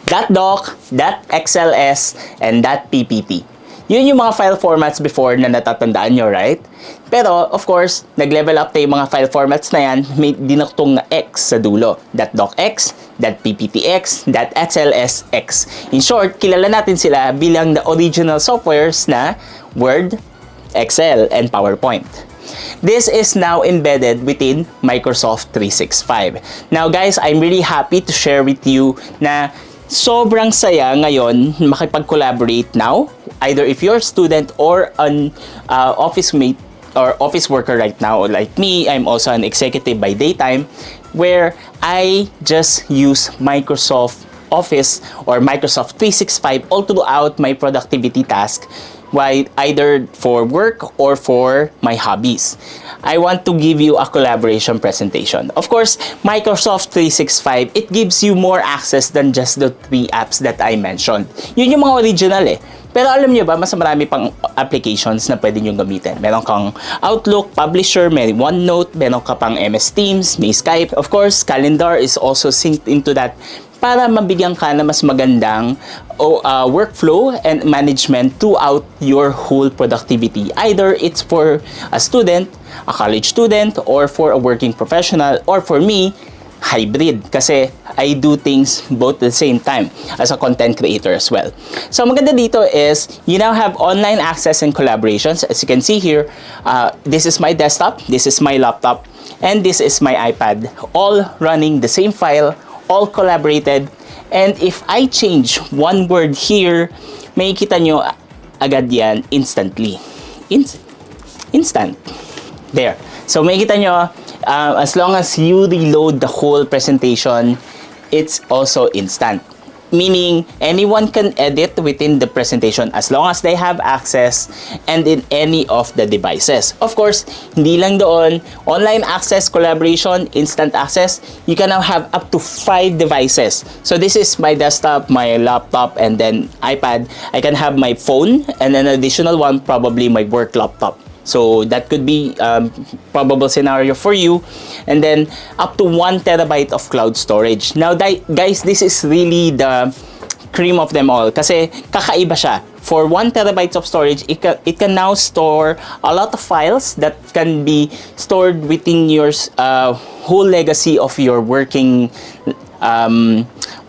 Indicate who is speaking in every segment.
Speaker 1: .doc, .xls, and .ppt. Yun yung mga file formats before na natatandaan nyo, right? Pero, of course, nag-level up tayo mga file formats na yan, may dinaktong na X sa dulo. .docx, .pptx, .xlsx. In short, kilala natin sila bilang the original softwares na Word, Excel, and PowerPoint. This is now embedded within Microsoft 365. Now guys, I'm really happy to share with you na sobrang saya ngayon makipag-collaborate now, either if you're a student or an office mate or office worker right now. Like me, I'm also an executive by daytime, where I just use Microsoft Office or Microsoft 365 all throughout my productivity task, while either for work or for my hobbies. I want to give you a collaboration presentation. Of course, Microsoft 365, it gives you more access than just the 3 apps that I mentioned. Yun yung mga original eh. Pero alam nyo ba, mas marami pang applications na pwede nyo gamitin. Meron kang Outlook, Publisher, may OneNote, meron ka pang MS Teams, may Skype. Of course, Calendar is also synced into that para mabigyan ka na mas magandang workflow and management throughout your whole productivity. Either it's for a student, a college student, or for a working professional, or for me, hybrid. Kasi I do things both at the same time as a content creator as well. So maganda dito is you now have online access and collaborations. As you can see here, this is my desktop, this is my laptop, and this is my iPad. All running the same file, all collaborated. And if I change one word here, makikita nyo agad yan instantly. Instant. There. So makikita nyo, as long as you reload the whole presentation, it's also instant. Meaning, anyone can edit within the presentation as long as they have access and in any of the devices. Of course, hindi lang doon, online access, collaboration, instant access, you can now have up to 5 devices. So this is my desktop, my laptop, and then iPad. I can have my phone and an additional one, probably my work laptop. So that could be probable scenario for you. And then up to 1 terabyte of cloud storage. Now guys, this is really the cream of them all kasi kakaiba siya. For 1 terabyte of storage, it can now store a lot of files that can be stored within your whole legacy of your working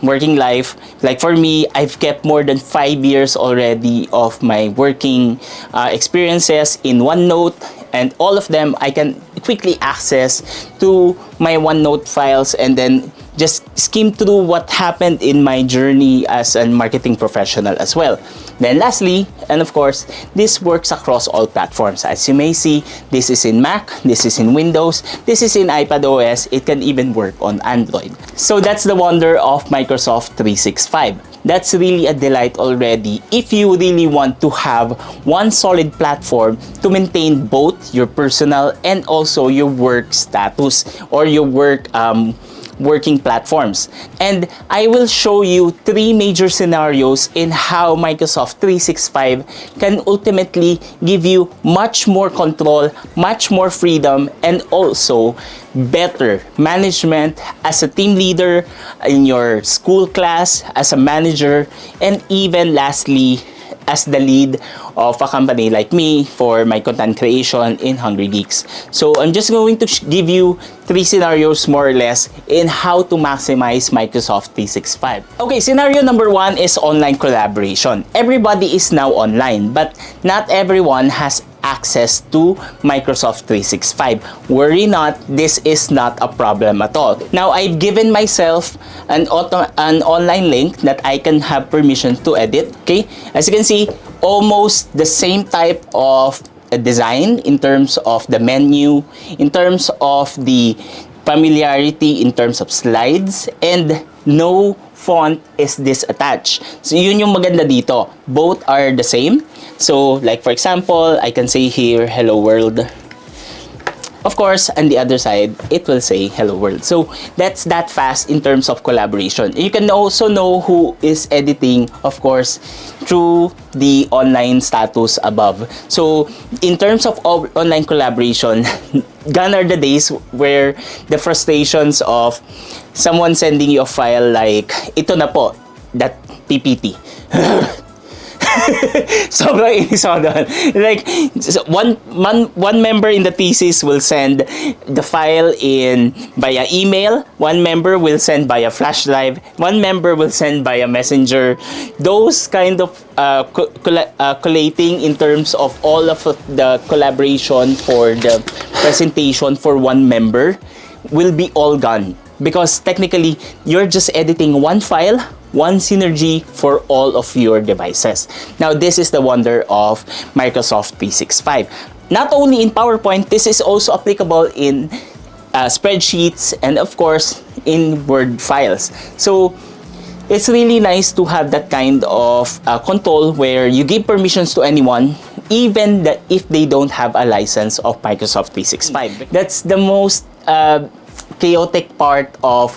Speaker 1: life. Like for me, I've kept more than 5 years already of my working experiences in OneNote, and all of them I can quickly access to my OneNote files and then just skim through what happened in my journey as a marketing professional as well. Then lastly, and of course, this works across all platforms. As you may see, this is in Mac, this is in Windows, this is in iPad OS, it can even work on Android. So that's the wonder of Microsoft 365. That's really a delight already if you really want to have one solid platform to maintain both your personal and also your work status or your working platforms. And I will show you 3 major scenarios in how Microsoft 365 can ultimately give you much more control, much more freedom, and also better management as a team leader in your school class, as a manager, and even lastly, as the lead of a company like me for my content creation in Hungry Geeks. So I'm just going to give you 3 scenarios more or less in how to maximize Microsoft 365. Okay, scenario number 1 is online collaboration. Everybody is now online, but not everyone has access to Microsoft 365. Worry not, this is not a problem at all. Now, I've given myself an online link that I can have permission to edit. Okay, as you can see, almost the same type of design in terms of the menu, in terms of the familiarity, in terms of slides, and no font is disattached. So yun yung maganda dito. Both are the same. So like for example, I can say here, hello world. Of course, on the other side, it will say hello world. So that's that fast in terms of collaboration. You can also know who is editing, of course, through the online status above. So in terms of online collaboration, gone are the days where the frustrations of someone sending you a file like, ito na po, that PPT. Sobrang inis ako doon. Like, one member in the thesis will send the file in via email, one member will send via flash drive, one member will send via messenger. Those kind of collating in terms of all of the collaboration for the presentation for one member will be all gone. Because technically, you're just editing one file, one synergy for all of your devices. Now, this is the wonder of Microsoft 365. Not only in PowerPoint, this is also applicable in spreadsheets and of course in Word files. So, it's really nice to have that kind of control where you give permissions to anyone, even if they don't have a license of Microsoft 365. That's the most chaotic part of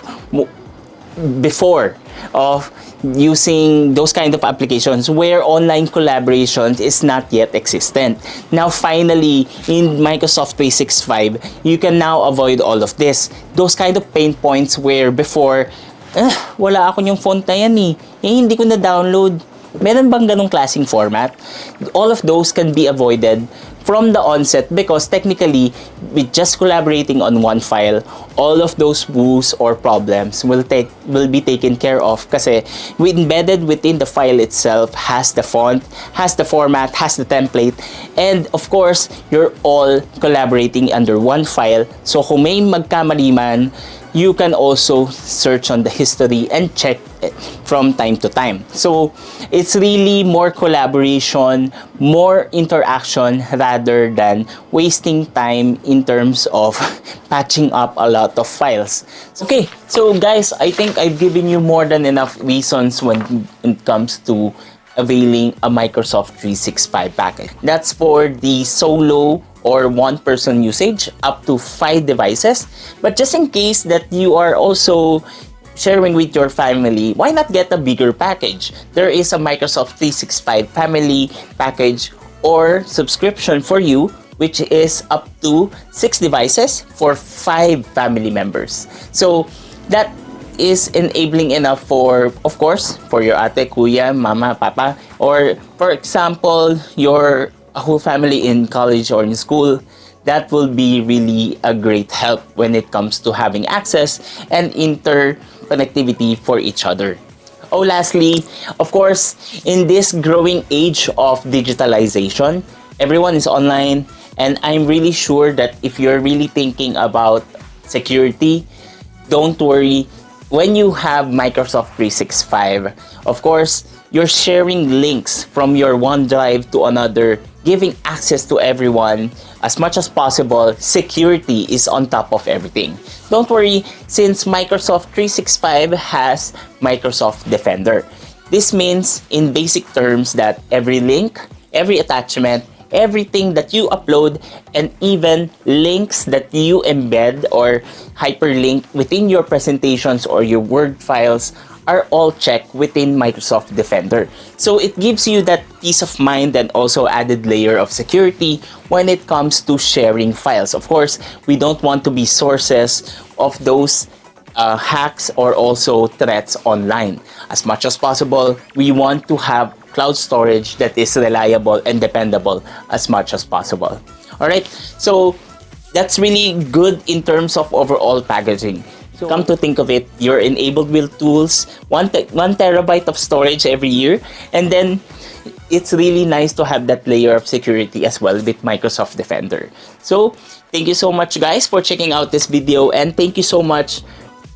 Speaker 1: before of using those kind of applications where online collaboration is not yet existent. Now finally in Microsoft 365 you can now avoid all of this, those kind of pain points where before wala ako yung font na yan hindi ko na download. Meron bang ganong klaseng format? All of those can be avoided from the onset because technically, with just collaborating on one file, all of those woes or problems will be taken care of kasi embedded within the file itself has the font, has the format, has the template, and of course, you're all collaborating under one file. So kung may magkamali man, you can also search on the history and check it from time to time. So it's really more collaboration, more interaction rather than wasting time in terms of patching up a lot of files. Okay, so guys, I think I've given you more than enough reasons when it comes to availing a Microsoft 365 package. That's for the solo or one-person usage up to 5 devices. But just in case that you are also sharing with your family, why not get a bigger package? There is a Microsoft 365 family package or subscription for you, which is up to 6 devices for 5 family members. So that is enabling enough for, of course, for your ate, kuya, mama, papa, or for example, your whole family in college or in school. That will be really a great help when it comes to having access and interconnectivity for each other. Oh, lastly, of course, in this growing age of digitalization, everyone is online, and I'm really sure that if you're really thinking about security, don't worry. When you have Microsoft 365, of course, you're sharing links from your OneDrive to another, giving access to everyone as much as possible. Security is on top of everything. Don't worry, since Microsoft 365 has Microsoft Defender. This means, in basic terms, that every link, every attachment, everything that you upload, and even links that you embed or hyperlink within your presentations or your Word files are all checked within Microsoft Defender. So it gives you that peace of mind and also added layer of security when it comes to sharing files. Of course, we don't want to be sources of those hacks or also threats online. As much as possible, we want to have cloud storage that is reliable and dependable as much as possible. Alright, so that's really good in terms of overall packaging. So, come to think of it, you're enabled with tools, 1 terabyte of storage every year, and then it's really nice to have that layer of security as well with Microsoft Defender. So, thank you so much guys for checking out this video, and thank you so much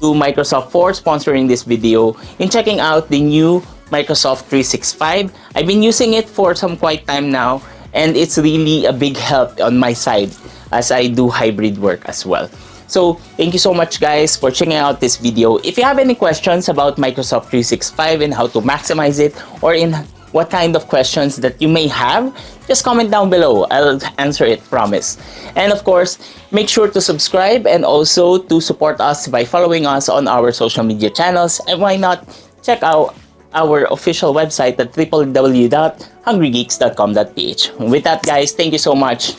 Speaker 1: to Microsoft for sponsoring this video and checking out the new Microsoft 365. I've been using it for some quite time now, and it's really a big help on my side as I do hybrid work as well. So, thank you so much guys for checking out this video. If you have any questions about Microsoft 365 and how to maximize it, or in what kind of questions that you may have, just comment down below. I'll answer it, promise. And of course, make sure to subscribe and also to support us by following us on our social media channels. And why not check out our official website at www.hungrygeeks.com.ph. With that guys, thank you so much.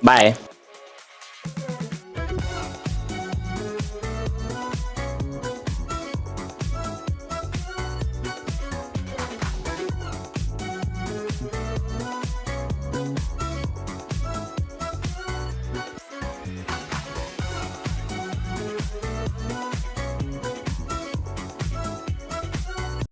Speaker 1: Bye.